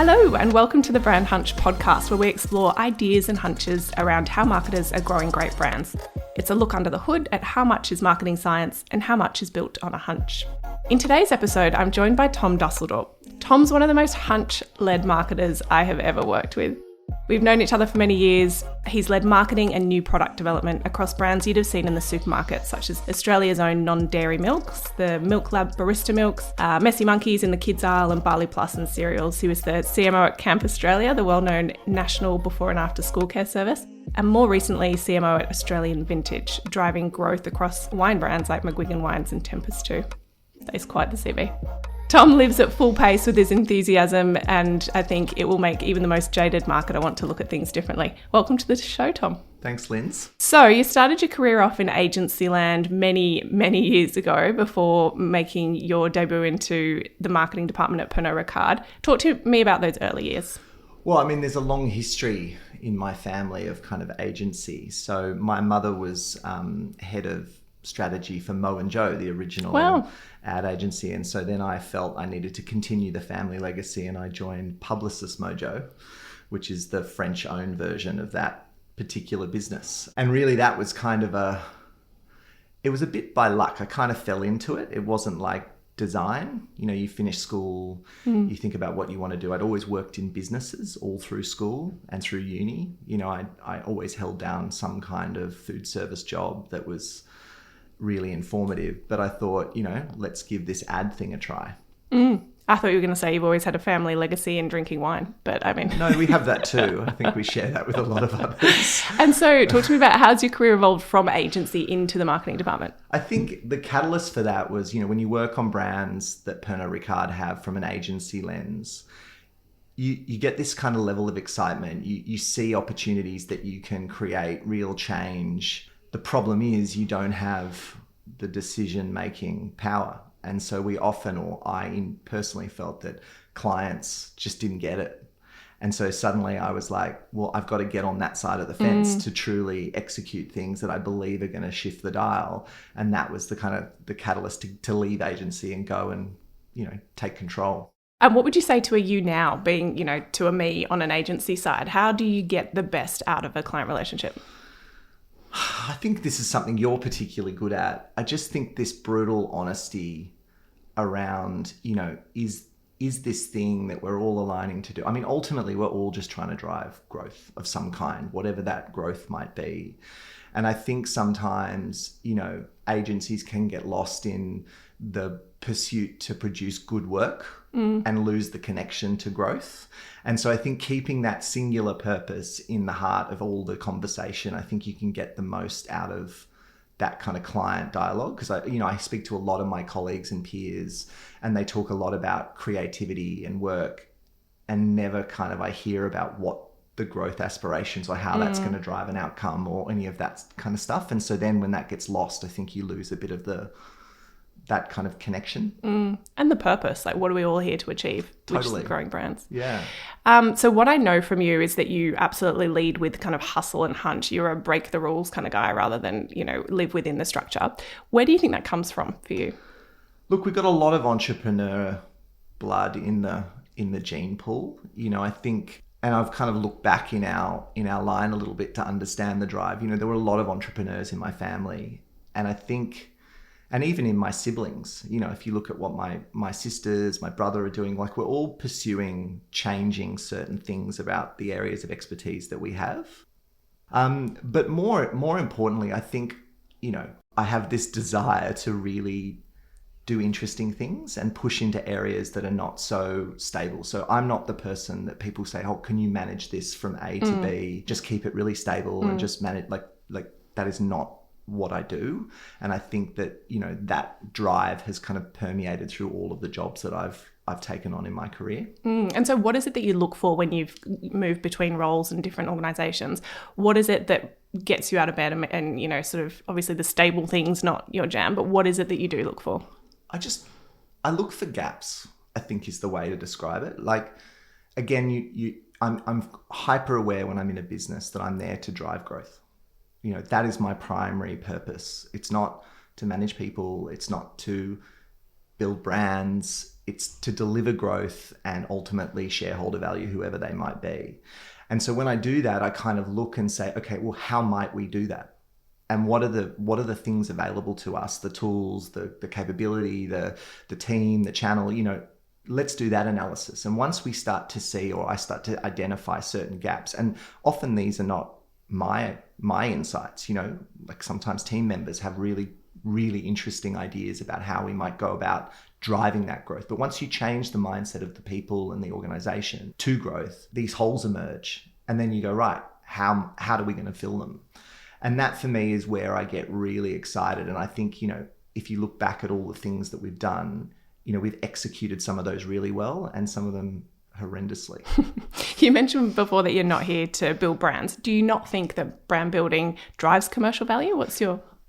Hello and welcome to the Brand Hunch podcast, where we explore ideas and hunches around how marketers are growing great brands. It's a look under the hood at how much is marketing science and how much is built on a hunch. In today's episode, I'm joined by Tom Dusseldorp. Tom's one of the most hunch-led marketers I have ever worked with. We've known each other for many years. He's led marketing and new product development across brands you'd have seen in the supermarket, such as Australia's own non-dairy milks, the Milk Lab barista milks, Messy Monkeys in the kids aisle, and Barley Plus and cereals. He was the CMO at Camp Australia, the well-known national before and after school care service, and more recently CMO at Australian Vintage, driving growth across wine brands like McGuigan Wines and Tempest too. That is quite the CV. Tom lives at full pace with his enthusiasm, and I think it will make even the most jaded marketer want to look at things differently. Welcome to the show, Tom. Thanks, Linz. So you started your career off in agency land many, many years ago before making your debut into the marketing department at Pernod Ricard. Talk to me about those early years. Well, I mean, there's a long history in my family of kind of agency. So my mother was head of strategy for Mo & Joe, the original ad agency. And so then I felt I needed to continue the family legacy, and I joined Publicis Mojo, which is the French-owned version of that particular business. And really that was kind of it was a bit by luck. I kind of fell into it. It wasn't like design. You know, you finish school, you think about what you want to do. I'd always worked in businesses all through school and through uni. You know, I always held down some kind of food service job that was really informative, but I thought, you know, let's give this ad thing a try. I thought you were going to say you've always had a family legacy in drinking wine, but I mean... No, we have that too. I think we share that with a lot of others. And so talk to me about how's your career evolved from agency into the marketing department? I think the catalyst for that was, you know, when you work on brands that Pernod Ricard have from an agency lens, you get this kind of level of excitement. You see opportunities that you can create real change. The problem is you don't have the decision-making power. And so we often, or I personally felt that clients just didn't get it. And so suddenly I was like, well, I've got to get on that side of the fence to truly execute things that I believe are going to shift the dial. And that was the kind of the catalyst to leave agency and go and, you know, take control. And what would you say to a you now, being, you know, to a me on an agency side? How do you get the best out of a client relationship? I think this is something you're particularly good at. I just think this brutal honesty around, you know, is this thing that we're all aligning to do? I mean, ultimately, we're all just trying to drive growth of some kind, whatever that growth might be. And I think sometimes, you know, agencies can get lost in the pursuit to produce good work and lose the connection to growth. And so I think keeping that singular purpose in the heart of all the conversation, I think you can get the most out of that kind of client dialogue. Because I speak to a lot of my colleagues and peers, and they talk a lot about creativity and work, and never kind of I hear about what the growth aspirations or how that's going to drive an outcome or any of that kind of stuff. And so then when that gets lost, I think you lose a bit of that kind of connection. And the purpose, like what are we all here to achieve? Totally. Which is growing brands. Yeah. So what I know from you is that you absolutely lead with kind of hustle and hunch. You're a break the rules kind of guy rather than, you know, live within the structure. Where do you think that comes from for you? Look, we've got a lot of entrepreneur blood in the gene pool. You know, I think, and I've kind of looked back in our line a little bit to understand the drive. You know, there were a lot of entrepreneurs in my family, and I think, and even in my siblings, you know, if you look at what my sisters, my brother are doing, like we're all pursuing changing certain things about the areas of expertise that we have. But more importantly, I think, you know, I have this desire to really do interesting things and push into areas that are not so stable. So I'm not the person that people say, oh, can you manage this from A to B? Just keep it really stable and just manage, like that is not what I do. And I think that, you know, that drive has kind of permeated through all of the jobs that I've taken on in my career. And so what is it that you look for when you've moved between roles and different organizations? What is it that gets you out of bed and, you know, sort of obviously the stable things, not your jam, but what is it that you do look for? I look for gaps, I think is the way to describe it. Like, again, I'm hyper aware when I'm in a business that I'm there to drive growth. You know, that is my primary purpose. It's not to manage people. It's not to build brands, it's to deliver growth and ultimately shareholder value, whoever they might be. And so when I do that, I kind of look and say, okay, well, how might we do that? And what are the things available to us, the tools, the capability, the team, the channel, let's do that analysis. And once we start to see, or I start to identify certain gaps, and often these are not my insights, like sometimes team members have really, really interesting ideas about how we might go about driving that growth. But once you change the mindset of the people and the organization to growth, these holes emerge. And then you go, right, how are we going to fill them? And that for me is where I get really excited. And I think, if you look back at all the things that we've done, we've executed some of those really well and some of them horrendously. You mentioned before that you're not here to build brands. Do you not think that brand building drives commercial value?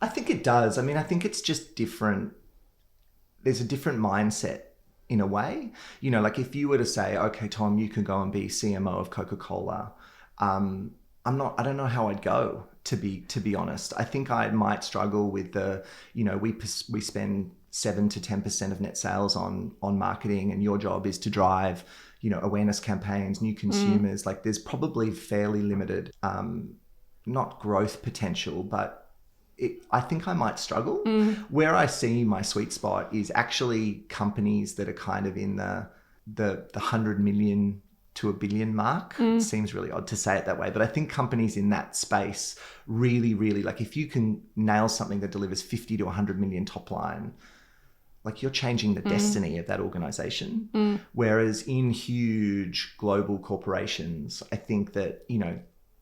I think it does. I mean, I think it's just different. There's a different mindset in a way. Like if you were to say, okay, Tom, you can go and be CMO of Coca-Cola. I don't know how I'd go, to be honest. I think I might struggle with we spend 7 to 10% of net sales on marketing, and your job is to drive, awareness campaigns, new consumers. Like there's probably fairly limited, not growth potential, but I think I might struggle. Where I see my sweet spot is actually companies that are kind of in the 100 million to a billion mark. It seems really odd to say it that way, but I think companies in that space really, really, like if you can nail something that delivers 50 to 100 million top line, like you're changing the destiny of that organization. Whereas in huge global corporations, I think that,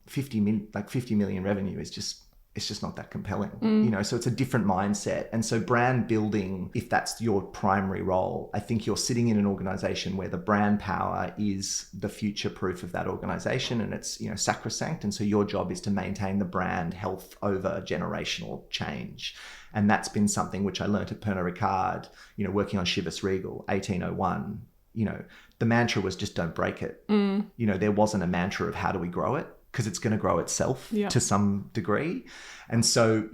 50 million revenue is just, it's just not that compelling, so it's a different mindset. And so brand building, if that's your primary role, I think you're sitting in an organization where the brand power is the future proof of that organization, and it's, sacrosanct. And so your job is to maintain the brand health over generational change. And that's been something which I learned at Pernod Ricard, working on Chivas Regal, 1801, the mantra was just don't break it. There wasn't a mantra of how do we grow it, because it's going to grow itself to some degree. And so,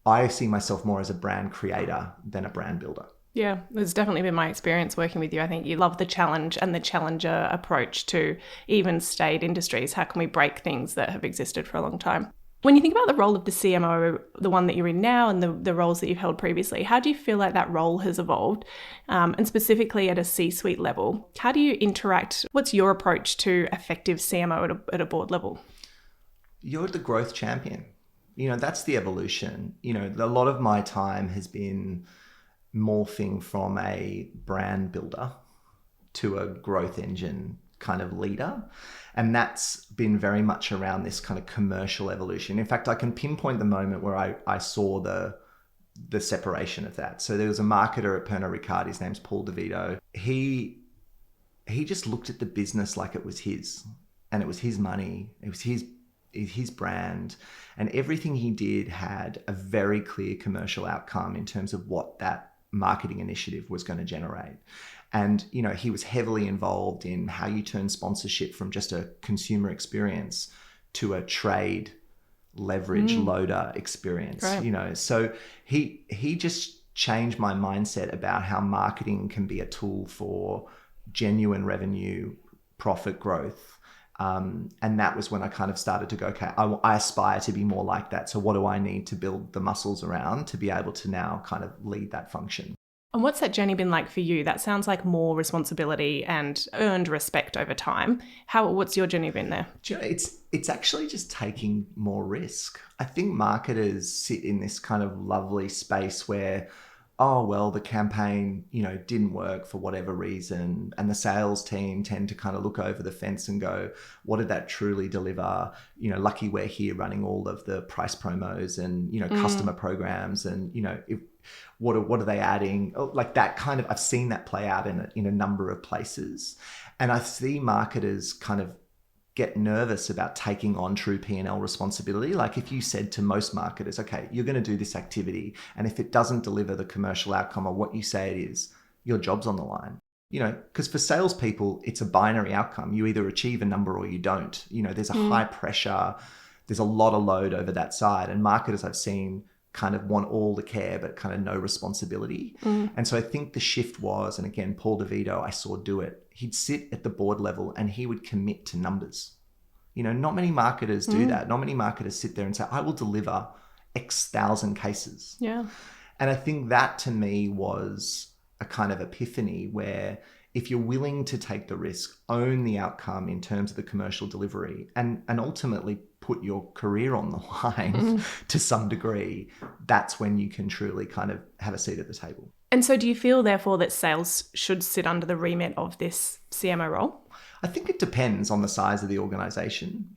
I see myself more as a brand creator than a brand builder. Yeah, it's definitely been my experience working with you. I think you love the challenge and the challenger approach to even stayed industries. How can we break things that have existed for a long time? When you think about the role of the CMO, the one that you're in now and the roles that you've held previously, how do you feel like that role has evolved? And specifically at a C-suite level, how do you interact? What's your approach to effective CMO at a board level? You're the growth champion. That's the evolution. A lot of my time has been morphing from a brand builder to a growth engine kind of leader. And that's been very much around this kind of commercial evolution. In fact, I can pinpoint the moment where I saw the separation of that. So there was a marketer at Pernod Ricard, his name's Paul DeVito. He just looked at the business like it was his, and it was his money. It was his brand, and everything he did had a very clear commercial outcome in terms of what that marketing initiative was going to generate. And, he was heavily involved in how you turn sponsorship from just a consumer experience to a trade leverage loader experience, right. So he just changed my mindset about how marketing can be a tool for genuine revenue, profit growth. And that was when I kind of started to go, okay, I aspire to be more like that. So what do I need to build the muscles around to be able to now kind of lead that function? And what's that journey been like for you? That sounds like more responsibility and earned respect over time. What's your journey been there? It's actually just taking more risk. I think marketers sit in this kind of lovely space where, oh, well, the campaign, didn't work for whatever reason. And the sales team tend to kind of look over the fence and go, what did that truly deliver? Lucky we're here running all of the price promos and, customer programs and, what are they adding? Like that kind of, I've seen that play out in a number of places. And I see marketers kind of get nervous about taking on true P&L responsibility. Like if you said to most marketers, okay, you're going to do this activity, and if it doesn't deliver the commercial outcome or what you say it is, your job's on the line. Because for salespeople, it's a binary outcome. You either achieve a number or you don't. There's a high pressure, there's a lot of load over that side. And marketers I've seen kind of want all the care but kind of no responsibility. And so I think the shift was, and again, Paul DeVito, I saw do it. He'd sit at the board level and he would commit to numbers. You know, not many marketers do that. Not many marketers sit there and say, I will deliver X thousand cases. Yeah. And I think that to me was a kind of epiphany where if you're willing to take the risk, own the outcome in terms of the commercial delivery, and ultimately put your career on the line to some degree, that's when you can truly kind of have a seat at the table. And so do you feel, therefore, that sales should sit under the remit of this CMO role? I think it depends on the size of the organization.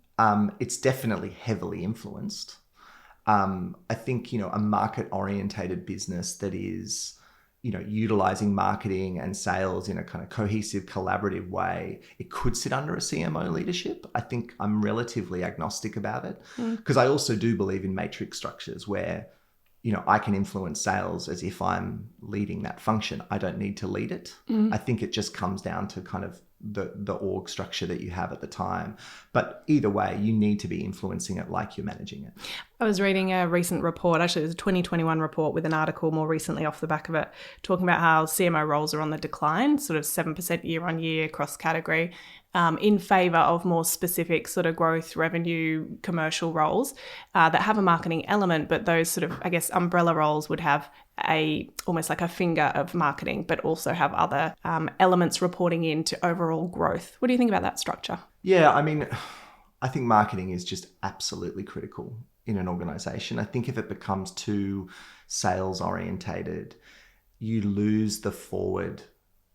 It's definitely heavily influenced. I think, you know, a market-orientated business that is, you know, utilizing marketing and sales in a kind of cohesive, collaborative way, it could sit under a CMO leadership. I think I'm relatively agnostic about it because I also do believe in matrix structures where, you know, I can influence sales as if I'm leading that function. I don't need to lead it. I think it just comes down to kind of the org structure that you have at the time. But either way, you need to be influencing it like you're managing it. I was reading a recent report, actually it was a 2021 report with an article more recently off the back of it, talking about how CMO roles are on the decline, sort of 7% year on year across category, in favour of more specific sort of growth, revenue, commercial roles that have a marketing element, but those sort of, I guess, umbrella roles would have almost like a finger of marketing, but also have other elements reporting into overall growth. What do you think about that structure? Yeah, I mean, I think marketing is just absolutely critical in an organization. I think if it becomes too sales orientated, you lose the forward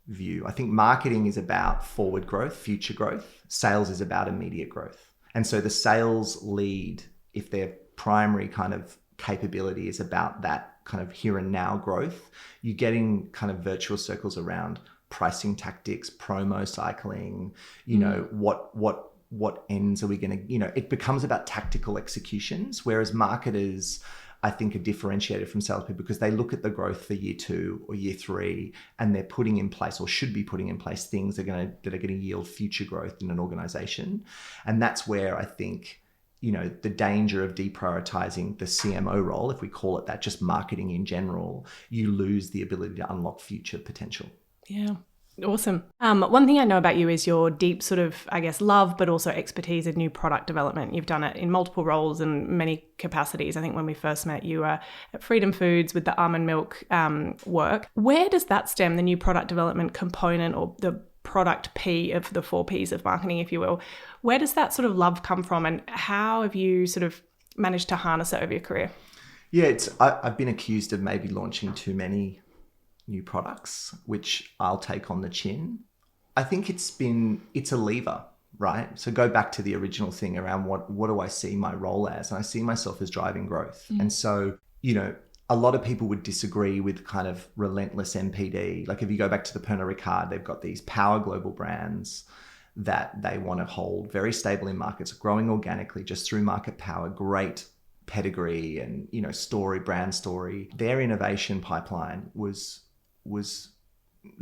view. I think marketing is about forward growth, future growth. Sales is about immediate growth. And so the sales lead, if their primary kind of capability is about that kind of here and now growth, you're getting kind of virtuous circles around pricing tactics, promo cycling, you know, what ends are we going to, you know, it becomes about tactical executions, whereas marketers, I think, are differentiated from salespeople because they look at the growth for year 2 or year 3 and they're putting in place or should be putting in place things that are going to yield future growth in an organization. And that's where I think, you know, the danger of deprioritizing the CMO role, if we call it that, just marketing in general, you lose the ability to unlock future potential. Yeah. Awesome. One thing I know about you is your deep sort of, I guess, love, but also expertise in new product development. You've done it in multiple roles and many capacities. I think when we first met, you were at Freedom Foods with the almond milk work. Where does that stem, the new product development component or the product P of the 4 Ps of marketing, if you will? Where does that sort of love come from and how have you sort of managed to harness it over your career? Yeah, I've been accused of maybe launching too many new products, which I'll take on the chin. I think it's a lever, right? So go back to the original thing around what do I see my role as? And I see myself as driving growth. And so, you know, a lot of people would disagree with kind of relentless MPD. Like if you go back to the Pernod Ricard, they've got these power global brands that they want to hold very stable in markets, growing organically just through market power, great pedigree and, you know, brand story. Their innovation pipeline was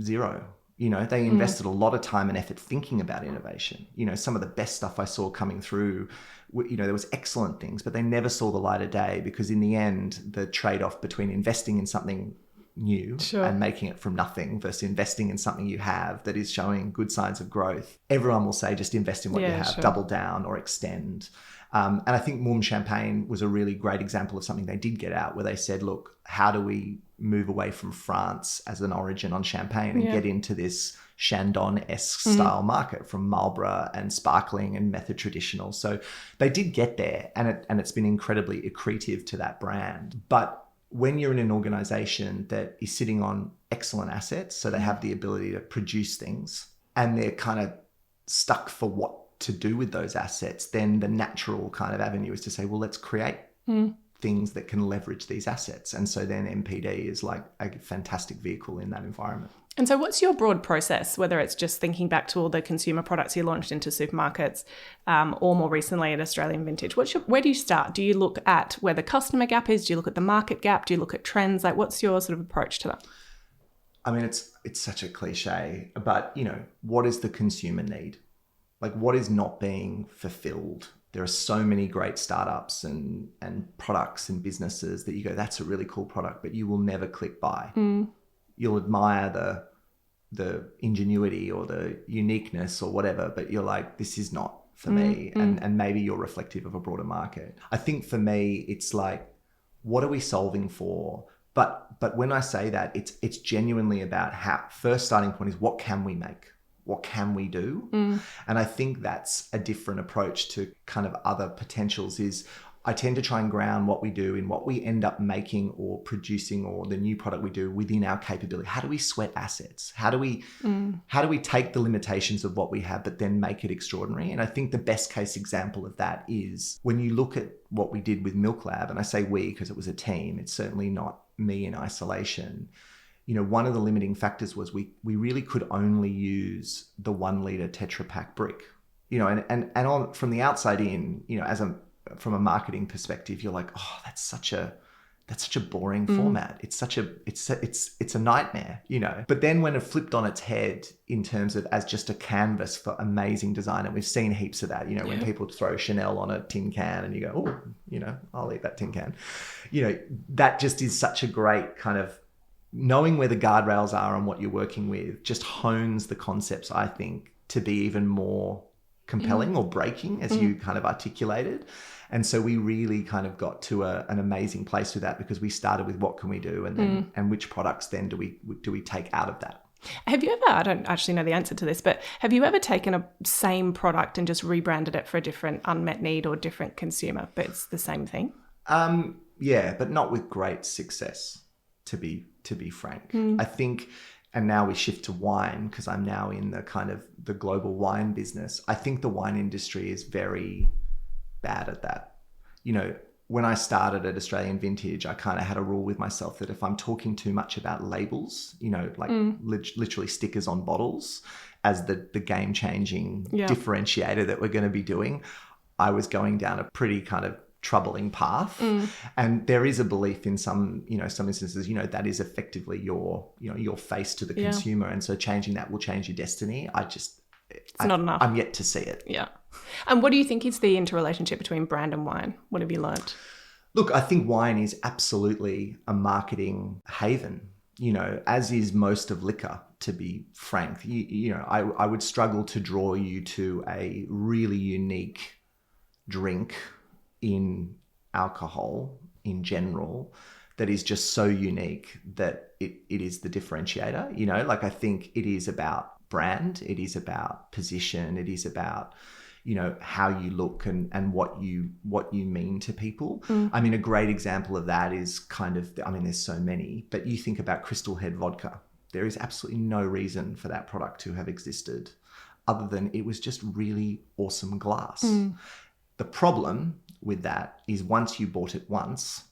zero. You know, they invested a lot of time and effort thinking about innovation. You know, some of the best stuff I saw coming through, you know, there was excellent things, but they never saw the light of day because in the end, the trade-off between investing in something new and making it from nothing versus investing in something you have that is showing good signs of growth, everyone will say just invest in what you have, double down or extend. And I think Mumm Champagne was a really great example of something they did get out where they said, look, how do we move away from France as an origin on champagne and get into this Chandon-esque style market from Marlborough and sparkling and method traditional. So they did get there and it's been incredibly accretive to that brand. But when you're in an organization that is sitting on excellent assets, so they have the ability to produce things and they're kind of stuck for what to do with those assets, then the natural kind of avenue is to say, well, let's create things that can leverage these assets. And so then MPD is like a fantastic vehicle in that environment. And so what's your broad process, whether it's just thinking back to all the consumer products you launched into supermarkets or more recently at Australian Vintage? Where do you start? Do you look at where the customer gap is? Do you look at the market gap? Do you look at trends? Like what's your sort of approach to that? I mean, it's such a cliche, but, you know, what is the consumer need? Like what is not being fulfilled There are so many great startups and products and businesses that you go, that's a really cool product, but you will never click buy. You'll admire the ingenuity or the uniqueness or whatever, but you're like, this is not for me. And maybe you're reflective of a broader market. I think for me, it's like, what are we solving for? But when I say that, it's genuinely about how, first starting point is, what can we make? What can we do? And I think that's a different approach to kind of other potentials. Is I tend to try and ground what we do in what we end up making or producing, or the new product we do within our capability. How do we sweat assets? How do we take the limitations of what we have, but then make it extraordinary? And I think the best case example of that is when you look at what we did with Milk Lab, and I say we because it was a team. It's certainly not me in isolation. You know, one of the limiting factors was we really could only use the 1 litre Tetra Pak brick. You know, and on from the outside in, you know, from a marketing perspective, you're like, oh, that's such a boring format. It's a nightmare, you know. But then when it flipped on its head in terms of as just a canvas for amazing design, and we've seen heaps of that, you know, when people throw Chanel on a tin can and you go, oh, you know, I'll eat that tin can. You know, that just is such a great kind of knowing where the guardrails are and what you're working with just hones the concepts, I think, to be even more compelling or breaking, as you kind of articulated. And so we really kind of got to an amazing place with that, because we started with what can we do, and then and which products then do we take out of that. Have you ever, I don't actually know the answer to this, but have you ever taken a same product and just rebranded it for a different unmet need or different consumer, but it's the same thing? Yeah, but not with great success, to be frank. I think, and now we shift to wine because I'm now in the kind of the global wine business. I think the wine industry is very bad at that. You know, when I started at Australian Vintage, I kind of had a rule with myself that if I'm talking too much about labels, you know, like literally stickers on bottles as the game-changing differentiator that we're going to be doing, I was going down a pretty kind of troubling path. And there is a belief in some instances, you know, that is effectively your face to the consumer. And so changing that will change your destiny. It's not enough. I'm yet to see it. Yeah. And what do you think is the interrelationship between brand and wine? What have you learned? Look, I think wine is absolutely a marketing haven, you know, as is most of liquor, to be frank. You know, I would struggle to draw you to a really unique drink in alcohol in general that is just so unique that it is the differentiator. You know, like I think it is about brand, it is about position, it is about, you know, how you look and what you mean to people. I mean, a great example of that is kind of, I mean, there's so many, but you think about Crystal Head vodka. There is absolutely no reason for that product to have existed other than it was just really awesome glass. The problem with that is once you bought it once,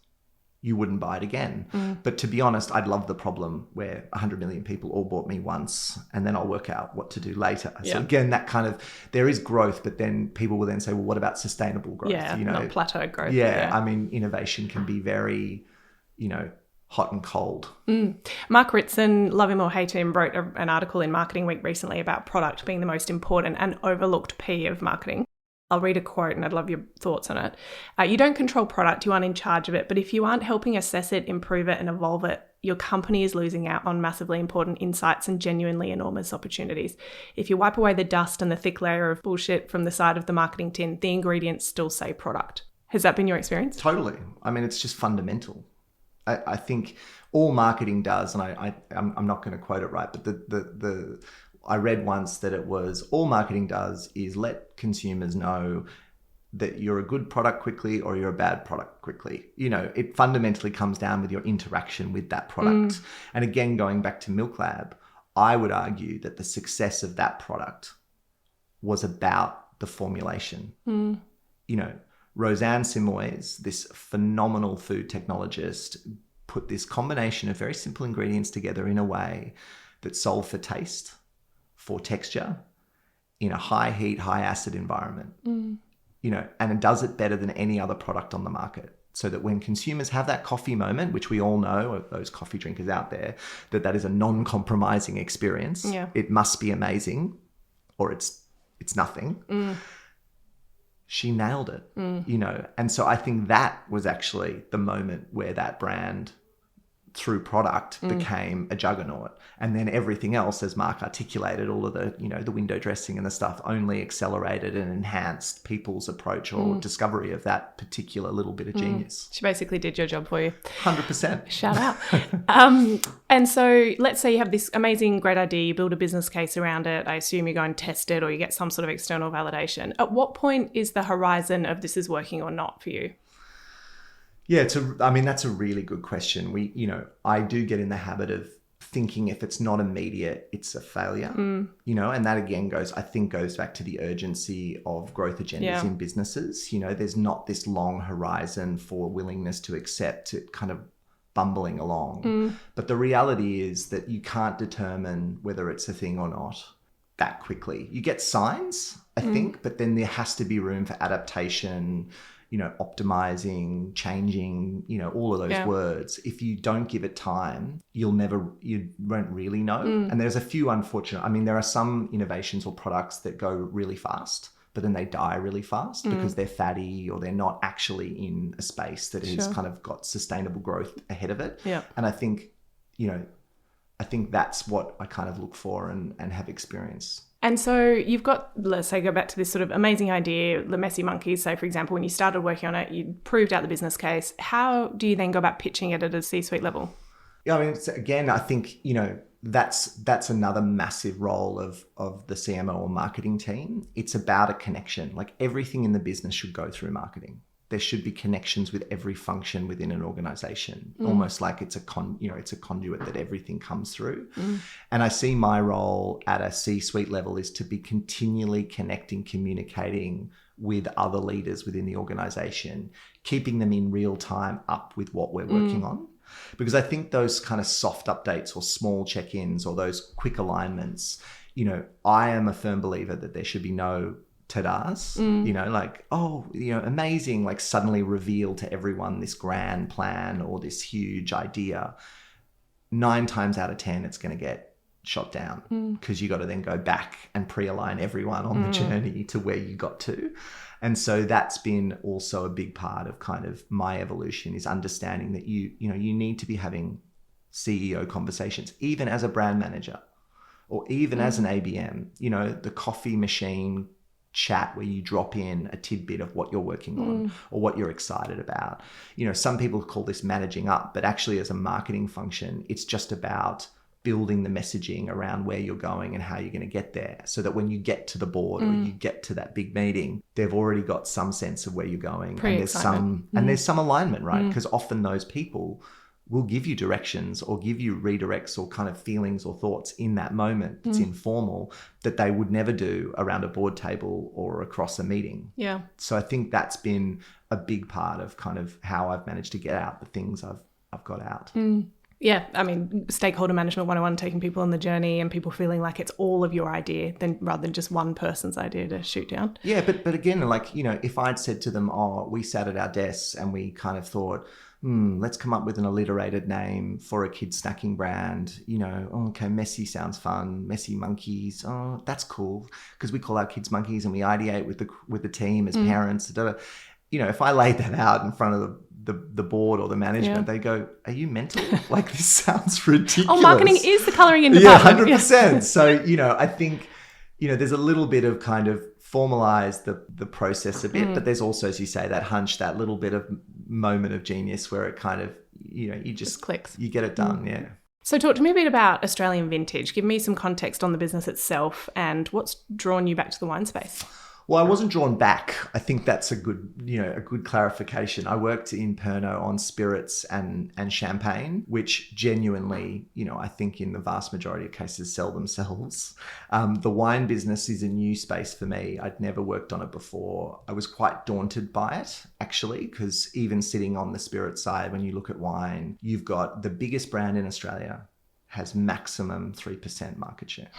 you wouldn't buy it again. But to be honest, I'd love the problem where 100 million people all bought me once and then I'll work out what to do later. So again, that kind of, there is growth, but then people will then say, well, what about sustainable growth? Yeah, you know, not plateau growth. Yeah, I mean, innovation can be very, you know, hot and cold. Mark Ritson, love him or hate him, wrote an article in Marketing Week recently about product being the most important and overlooked P of marketing. I'll read a quote and I'd love your thoughts on it. You don't control product, you aren't in charge of it, but if you aren't helping assess it, improve it and evolve it, your company is losing out on massively important insights and genuinely enormous opportunities. If you wipe away the dust and the thick layer of bullshit from the side of the marketing tin, the ingredients still say product. Has that been your experience? Totally. I mean, it's just fundamental. I think all marketing does, and I'm not going to quote it right, but I read once that it was all marketing does is let consumers know that you're a good product quickly or you're a bad product quickly. You know, it fundamentally comes down with your interaction with that product. And again, going back to Milk Lab, I would argue that the success of that product was about the formulation. You know, Roseanne Simoes, this phenomenal food technologist, put this combination of very simple ingredients together in a way that solved for taste, for texture, in a high heat, high acid environment. You know, and it does it better than any other product on the market. So that when consumers have that coffee moment, which we all know of those coffee drinkers out there, that is a non-compromising experience. It must be amazing or it's nothing. she nailed it, you know. And so I think that was actually the moment where that brand through product became a juggernaut. And then everything else, as Mark articulated, all of the, you know, the window dressing and the stuff only accelerated and enhanced people's approach or discovery of that particular little bit of genius. She basically did your job for you. 100%. Shout out. And so let's say you have this amazing, great idea, you build a business case around it. I assume you go and test it or you get some sort of external validation. At what point is the horizon of this is working or not for you? Yeah, that's a really good question. I do get in the habit of thinking if it's not immediate, it's a failure, you know, and that again goes back to the urgency of growth agendas in businesses. You know, there's not this long horizon for willingness to accept it kind of bumbling along. But the reality is that you can't determine whether it's a thing or not that quickly. You get signs, I think, but then there has to be room for adaptation, you know, optimizing, changing, you know, all of those words. If you don't give it time, you won't really know. And there's a few there are some innovations or products that go really fast, but then they die really fast because they're fatty or they're not actually in a space that has kind of got sustainable growth ahead of it. Yeah. And I think that's what I kind of look for and have experienced. And so you've got, let's say, go back to this sort of amazing idea, the messy monkeys. So, for example, when you started working on it, you proved out the business case. How do you then go about pitching it at a C-suite level? Yeah, I mean, again, I think, you know, that's another massive role of the CMO or marketing team. It's about a connection. Like everything in the business should go through marketing. There should be connections with every function within an organization, almost like it's a conduit that everything comes through. And I see my role at a C-suite level is to be continually connecting, communicating with other leaders within the organization, keeping them in real time up with what we're working on. Because I think those kind of soft updates or small check-ins or those quick alignments, you know, I am a firm believer that there should be no ta-das, you know, like, oh, you know, amazing, like suddenly reveal to everyone this grand plan or this huge idea. 9 times out of 10, it's going to get shot down because you got to then go back and pre-align everyone on the journey to where you got to. And so that's been also a big part of kind of my evolution is understanding that you need to be having CEO conversations, even as a brand manager or even as an ABM, you know, the coffee machine chat where you drop in a tidbit of what you're working on or what you're excited about. You know, some people call this managing up, but actually as a marketing function, it's just about building the messaging around where you're going and how you're going to get there so that when you get to the board or you get to that big meeting, they've already got some sense of where you're going. And there's some alignment, right? Because often those people will give you directions or give you redirects or kind of feelings or thoughts in that moment. It's informal that they would never do around a board table or across a meeting. Yeah. So I think that's been a big part of kind of how I've managed to get out the things I've got out. Yeah, I mean, stakeholder management 101, taking people on the journey and people feeling like it's all of your idea rather than just one person's idea to shoot down. Yeah, but again, like, you know, if I'd said to them, oh, we sat at our desks and we kind of thought, let's come up with an alliterated name for a kids snacking brand. You know, okay, messy sounds fun. Messy monkeys. Oh, that's cool because we call our kids monkeys and we ideate with the team as parents. You know, if I laid that out in front of the board or the management, they go, "Are you mental? Like this sounds ridiculous." Oh, marketing is the colouring in department. Yeah, 100%. So you know, I think there's a little bit of kind of formalize the process a bit, but there's also, as you say, that hunch, that little bit of moment of genius where it kind of, you know, you just clicks. You get it done, yeah. So talk to me a bit about Australian Vintage. Give me some context on the business itself and what's drawn you back to the wine space. Well, I wasn't drawn back. I think that's a good clarification. I worked in Pernod on spirits and champagne, which genuinely, you know, I think in the vast majority of cases sell themselves. The wine business is a new space for me. I'd never worked on it before. I was quite daunted by it, actually, because even sitting on the spirit side, when you look at wine, you've got the biggest brand in Australia has maximum 3% market share.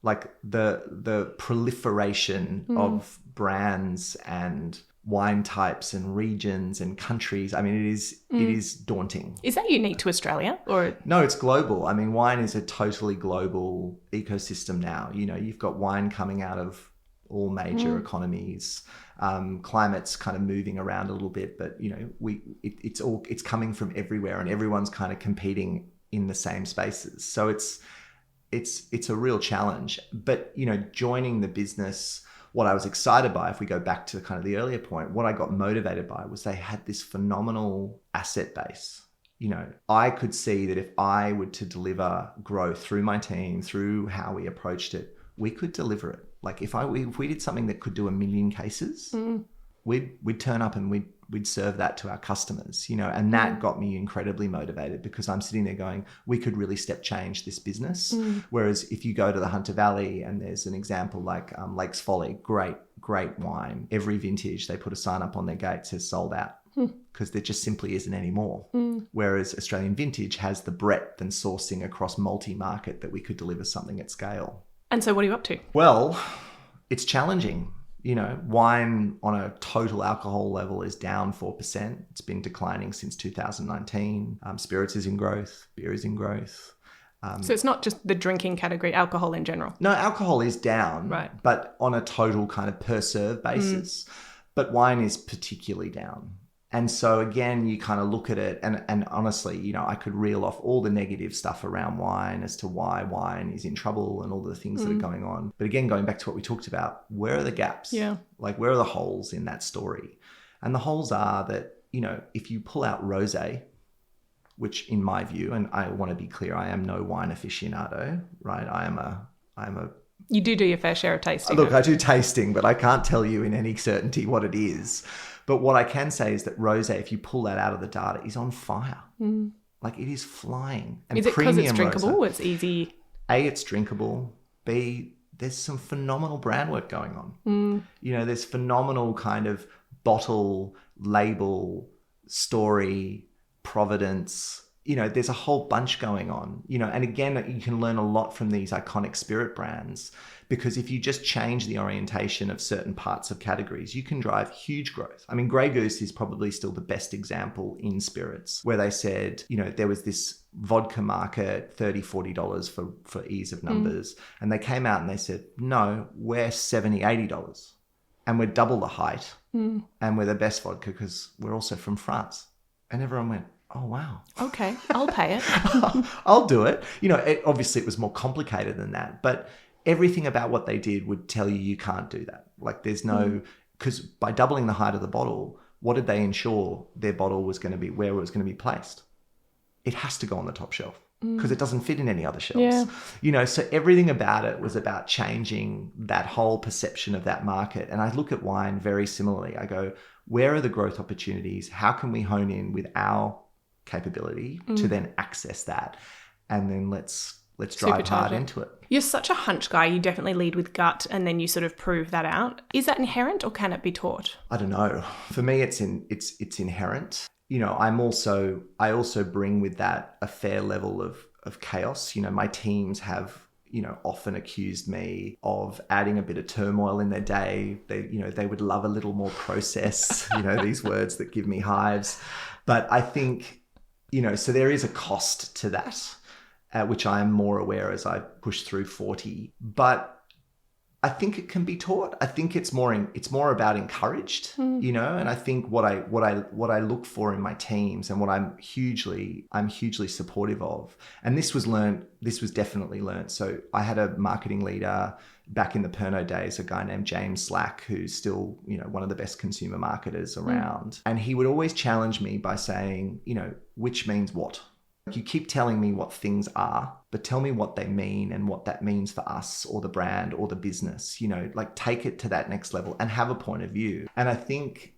Like the proliferation of brands and wine types and regions and countries. I mean, it is daunting. Is that unique to Australia or? No, it's global. I mean, wine is a totally global ecosystem now. You know, you've got wine coming out of all major economies. Climate's kind of moving around a little bit, but it's coming from everywhere, and everyone's kind of competing in the same spaces. So it's a real challenge. But joining the business, what I was excited by, if we go back to kind of the earlier point, what I got motivated by was they had this phenomenal asset base. I could see that if I were to deliver growth through my team, through how we approached it, we could deliver it. Like if we did something that could do 1 million cases, we'd turn up and we'd serve that to our customers, and that got me incredibly motivated, because I'm sitting there going, we could really step change this business. Whereas if you go to the Hunter Valley and there's an example like Lakes Folly, great wine, every vintage, they put a sign up on their gate that says sold out, because there just simply isn't anymore. Whereas Australian Vintage has the breadth and sourcing across multi-market that we could deliver something at scale. And so what are you up to? Well, it's challenging. Wine on a total alcohol level is down 4%. It's been declining since 2019. Spirits is in growth. Beer is in growth. So it's not just the drinking category, alcohol in general? No, alcohol is down, right, but on a total kind of per serve basis. But wine is particularly down. And so again, you kind of look at it and honestly, I could reel off all the negative stuff around wine as to why wine is in trouble and all the things that are going on. But again, going back to what we talked about, where are the gaps? Yeah. Like where are the holes in that story? And the holes are that, if you pull out rosé, which in my view, and I want to be clear, I am no wine aficionado, right? I'm a You do your fair share of tasting. Look, I do tasting, but I can't tell you in any certainty what it is. But what I can say is that rosé, if you pull that out of the data, is on fire. Like it is flying. And is it because it's drinkable? Rosé, it's easy. A, it's drinkable. B, there's some phenomenal brand work going on. There's phenomenal kind of bottle, label, story, provenance. There's a whole bunch going on, and again, you can learn a lot from these iconic spirit brands, because if you just change the orientation of certain parts of categories, you can drive huge growth. I mean, Grey Goose is probably still the best example in spirits, where they said, there was this vodka market, $30, $40 for ease of numbers. And they came out and they said, no, we're $70, $80 and we're double the height and we're the best vodka because we're also from France. And everyone went, oh, wow. Okay, I'll pay it. I'll do it. Obviously it was more complicated than that, but everything about what they did would tell you can't do that. Like there's no, because by doubling the height of the bottle, what did they ensure their bottle was going to be, where it was going to be placed? It has to go on the top shelf because it doesn't fit in any other shelves. Yeah. So everything about it was about changing that whole perception of that market. And I look at wine very similarly. I go, where are the growth opportunities? How can we hone in with our capability to then access that? And then let's drive hard into it. You're such a hunch guy. You definitely lead with gut and then you sort of prove that out. Is that inherent or can it be taught? I don't know. For me, it's inherent. I also bring with that a fair level of chaos. My teams have, often accused me of adding a bit of turmoil in their day. They would love a little more process, these words that give me hives. But I think, so there is a cost to that. Which I am more aware as I push through 40. But I think it can be taught. I think it's more about encouraged, and I think what I look for in my teams and what I'm hugely supportive of. And this was definitely learned. So I had a marketing leader back in the Pernod days, a guy named James Slack, who's still, one of the best consumer marketers around. And he would always challenge me by saying, which means what? You keep telling me what things are, but tell me what they mean and what that means for us or the brand or the business, take it to that next level and have a point of view. And I think,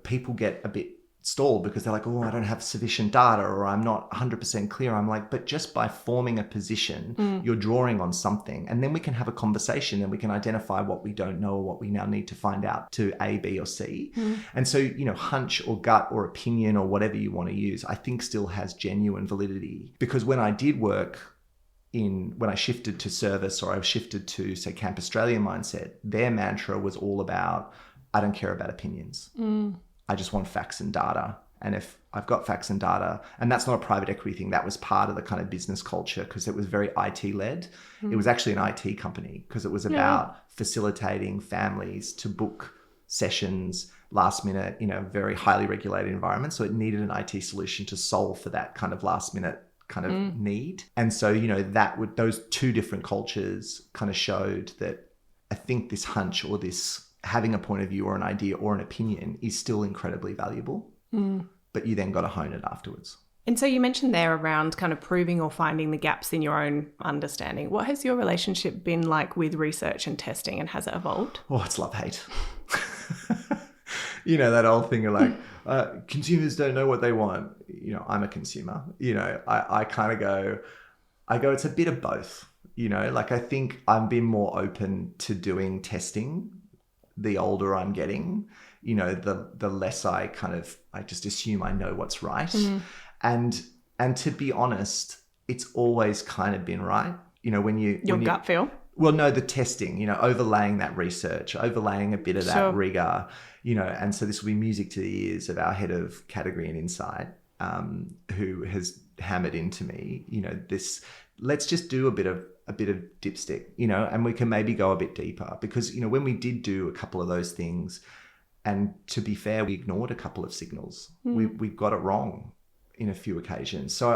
people get a bit stalled because they're like, oh, I don't have sufficient data or I'm not 100% clear. I'm like, but just by forming a position, you're drawing on something and then we can have a conversation and we can identify what we don't know or what we now need to find out to A, B or C. And so, hunch or gut or opinion or whatever you want to use, I think still has genuine validity. Because when I did work when I shifted to service or I shifted to, say, Camp Australia mindset, their mantra was all about, I don't care about opinions. I just want facts and data. And if I've got facts and data, and that's not a private equity thing, that was part of the kind of business culture because it was very IT led. It was actually an IT company because it was about facilitating families to book sessions last minute in a very highly regulated environment. So it needed an IT solution to solve for that kind of last minute kind of need. And so, those two different cultures kind of showed that I think this hunch or this having a point of view or an idea or an opinion is still incredibly valuable, but you then got to hone it afterwards. And so you mentioned there around kind of proving or finding the gaps in your own understanding. What has your relationship been like with research and testing, and has it evolved? Oh, it's love-hate. That old thing of like, consumers don't know what they want. I'm a consumer. I kind of go, it's a bit of both. I think I've been more open to doing testing the older I'm getting. The less I just assume I know what's right. And to be honest, it's always kind of been right. When your gut feel? Well, no, the testing, overlaying that research, overlaying a bit of that rigor, and so this will be music to the ears of our head of category and insight, who has hammered into me, this, let's just do a bit of dipstick, and we can maybe go a bit deeper because, when we did do a couple of those things, and to be fair, we ignored a couple of signals. We got it wrong in a few occasions. So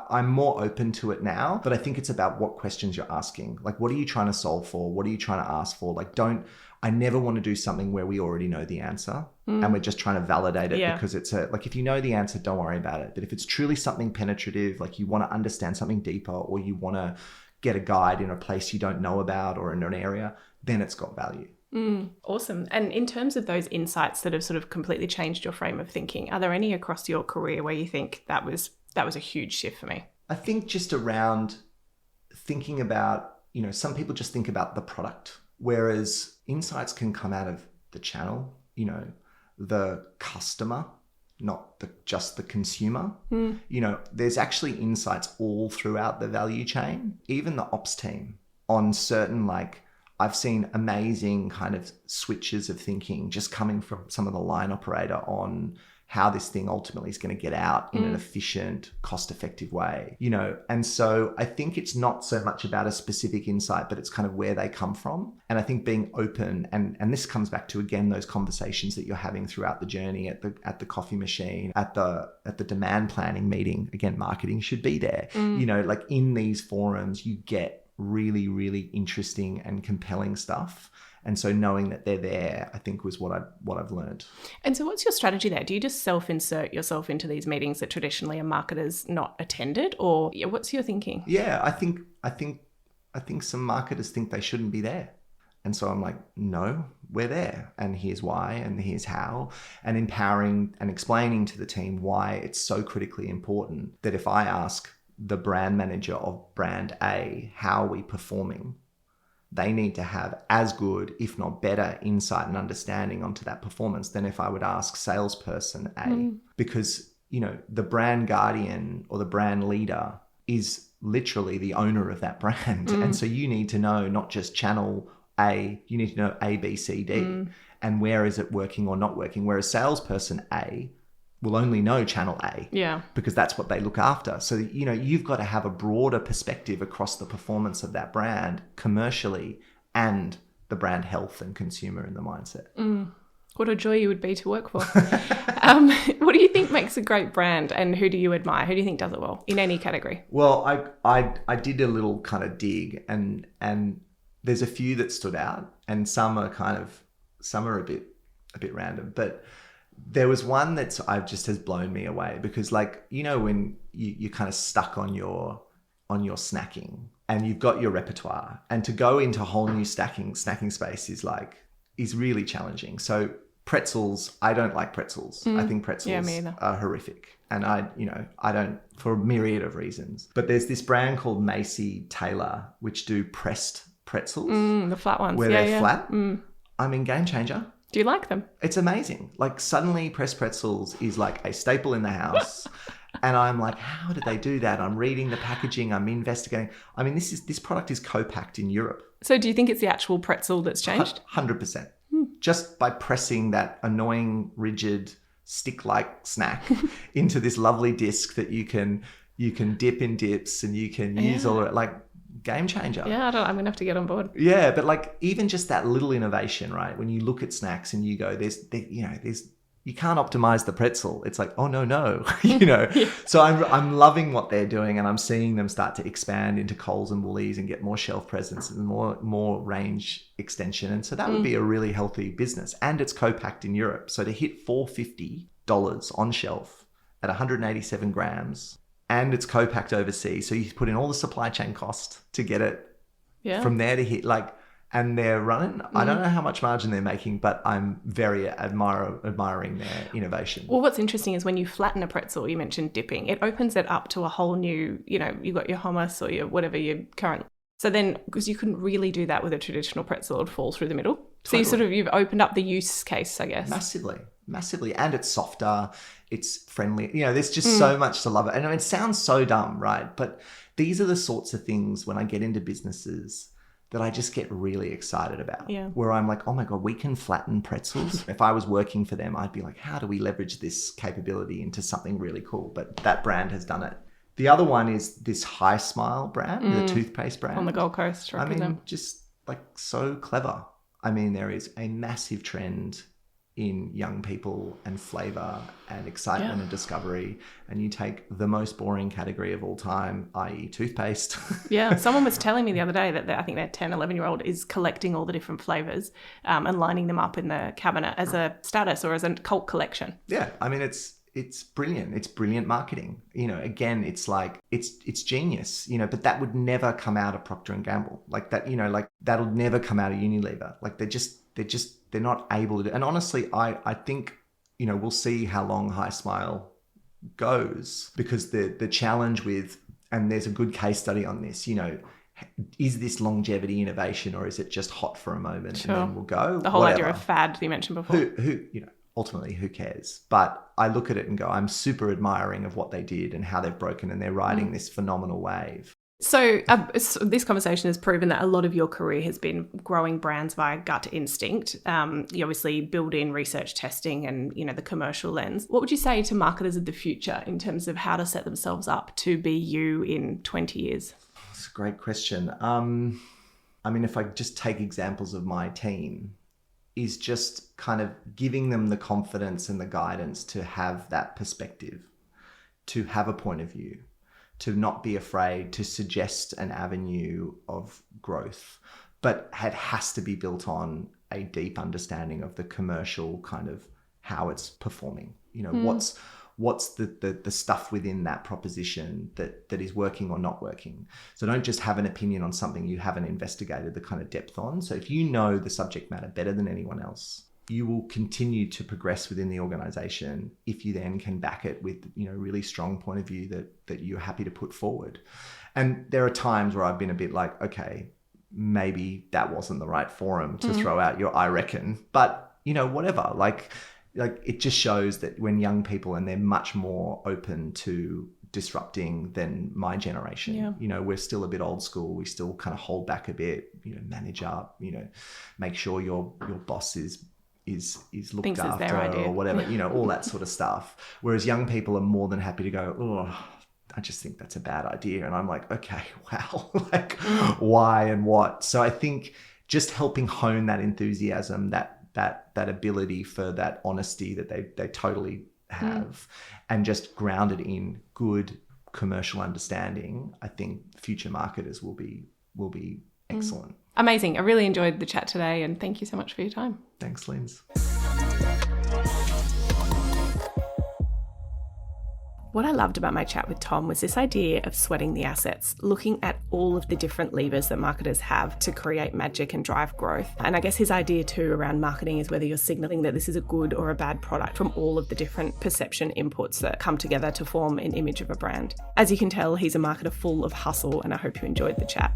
I'm more open to it now, but I think it's about what questions you're asking. Like, what are you trying to solve for? What are you trying to ask for? Like, I never want to do something where we already know the answer and we're just trying to validate it because it's if you know the answer, don't worry about it. But if it's truly something penetrative, like you want to understand something deeper or you want to get a guide in a place you don't know about or in an area, then it's got value. Awesome. And in terms of those insights that have sort of completely changed your frame of thinking, are there any across your career where you think that was a huge shift for me? I think just around thinking about, some people just think about the product, whereas insights can come out of the channel, the customer, not just the consumer. There's actually insights all throughout the value chain, even the ops team on certain, I've seen amazing kind of switches of thinking just coming from some of the line operator on how this thing ultimately is going to get out in an efficient, cost-effective way, And so I think it's not so much about a specific insight, but it's kind of where they come from. And I think being open, and this comes back to, again, those conversations that you're having throughout the journey at the coffee machine, at the demand planning meeting. Again, marketing should be there. In these forums, you get really, really interesting and compelling stuff. And so knowing that they're there, I think was what I've learned. And so what's your strategy there? Do you just self-insert yourself into these meetings that traditionally a marketer's not attended, or what's your thinking? Yeah, I think some marketers think they shouldn't be there. And so I'm like, no, we're there. And here's why, and here's how. And empowering and explaining to the team why it's so critically important that if I ask the brand manager of brand A, how are we performing? They need to have as good, if not better, insight and understanding onto that performance than if I would ask salesperson A. Because, the brand guardian or the brand leader is literally the owner of that brand. And so you need to know not just channel A, you need to know A, B, C, D. And where is it working or not working? Whereas salesperson A will only know channel A because that's what they look after. So, you've got to have a broader perspective across the performance of that brand commercially and the brand health and consumer in the mindset. What a joy you would be to work for. What do you think makes a great brand, and who do you admire? Who do you think does it well in any category? Well, I did a little kind of dig and there's a few that stood out, and some are a bit random, but there was one that just has blown me away because, when you're kind of stuck on your snacking and you've got your repertoire, and to go into a whole new snacking space is really challenging. So pretzels, I don't like pretzels. I think pretzels are horrific. And I don't, for a myriad of reasons. But there's this brand called Macy Taylor, which do pressed pretzels. The flat ones. Where they're flat. Game changer. Do you like them? It's amazing. Suddenly pressed pretzels is a staple in the house. And I'm like, how did they do that? I'm reading the packaging. I'm investigating. I mean, this product is co-packed in Europe. So do you think it's the actual pretzel that's changed? 100%. Just by pressing that annoying, rigid stick-like snack into this lovely disc that you can dip in dips and you can use all of it, like game changer. Yeah, I'm going to have to get on board. Yeah, but like even just that little innovation, right? When you look at snacks and you go, you can't optimize the pretzel. It's like, oh no, So I'm loving what they're doing, and I'm seeing them start to expand into Coles and Woolies and get more shelf presence and more range extension. And so that would be a really healthy business. And it's co-packed in Europe. So to hit $450 on shelf at 187 grams, and it's co-packed overseas. So you put in all the supply chain cost to get it from there to hit and they're running. I don't know how much margin they're making, but I'm very admiring their innovation. Well, what's interesting is when you flatten a pretzel, you mentioned dipping, it opens it up to a whole new, you've got your hummus or your whatever your current. So then, because you couldn't really do that with a traditional pretzel, it would fall through the middle. So Totally. you've opened up the use case, I guess. Massively. And it's softer. It's friendly. There's just so much to love it. And it sounds so dumb, right? But these are the sorts of things when I get into businesses that I just get really excited about. Yeah. Where I'm like, oh my God, we can flatten pretzels. If I was working for them, I'd be like, how do we leverage this capability into something really cool? But that brand has done it. The other one is this High Smile brand, the toothpaste brand. On the Gold Coast. Just like so clever. There is a massive trend in young people and flavor and excitement and discovery, and you take the most boring category of all time, i.e. toothpaste. Yeah, someone was telling me the other day that I think their 10, 11-year-old is collecting all the different flavors and lining them up in the cabinet as a status or as a cult collection. Yeah, it's brilliant. It's brilliant marketing. Again, it's like it's genius. But that would never come out of Procter and Gamble. Like that. Like that'll never come out of Unilever. Like they're not able to do. And honestly, I think we'll see how long High Smile goes, because the challenge with, and there's a good case study on this. Is this longevity innovation, or is it just hot for a moment and then we'll go? The whole idea of fad you mentioned before. Who ultimately, who cares? But I look at it and go, I'm super admiring of what they did and how they've broken, and they're riding this phenomenal wave. So this conversation has proven that a lot of your career has been growing brands via gut instinct. You obviously build in research, testing, and the commercial lens. What would you say to marketers of the future in terms of how to set themselves up to be you in 20 years? That's a great question. If I just take examples of my team, is just kind of giving them the confidence and the guidance to have that perspective, to have a point of view, to not be afraid to suggest an avenue of growth, but it has to be built on a deep understanding of the commercial kind of how it's performing. What's the stuff within that proposition that is working or not working. So don't just have an opinion on something you haven't investigated the kind of depth on. So if you know the subject matter better than anyone else, you will continue to progress within the organization if you then can back it with really strong point of view that you're happy to put forward. And there are times where I've been a bit like, okay, maybe that wasn't the right forum to throw out your I reckon, but whatever. Like it just shows that when young people, and they're much more open to disrupting than my generation. We're still a bit old school. We still kind of hold back a bit, manage up, make sure your boss is looked Thinks after it's their idea. Or whatever, all that sort of stuff. Whereas young people are more than happy to go, oh, I just think that's a bad idea. And I'm like, okay, wow, why and what? So I think just helping hone that enthusiasm, that ability for that honesty that they totally have, and just grounded in good commercial understanding, I think future marketers will be excellent. Amazing. I really enjoyed the chat today, and thank you so much for your time. Thanks, Linz. What I loved about my chat with Tom was this idea of sweating the assets, looking at all of the different levers that marketers have to create magic and drive growth. And I guess his idea too around marketing is whether you're signaling that this is a good or a bad product from all of the different perception inputs that come together to form an image of a brand. As you can tell, he's a marketer full of hustle, and I hope you enjoyed the chat.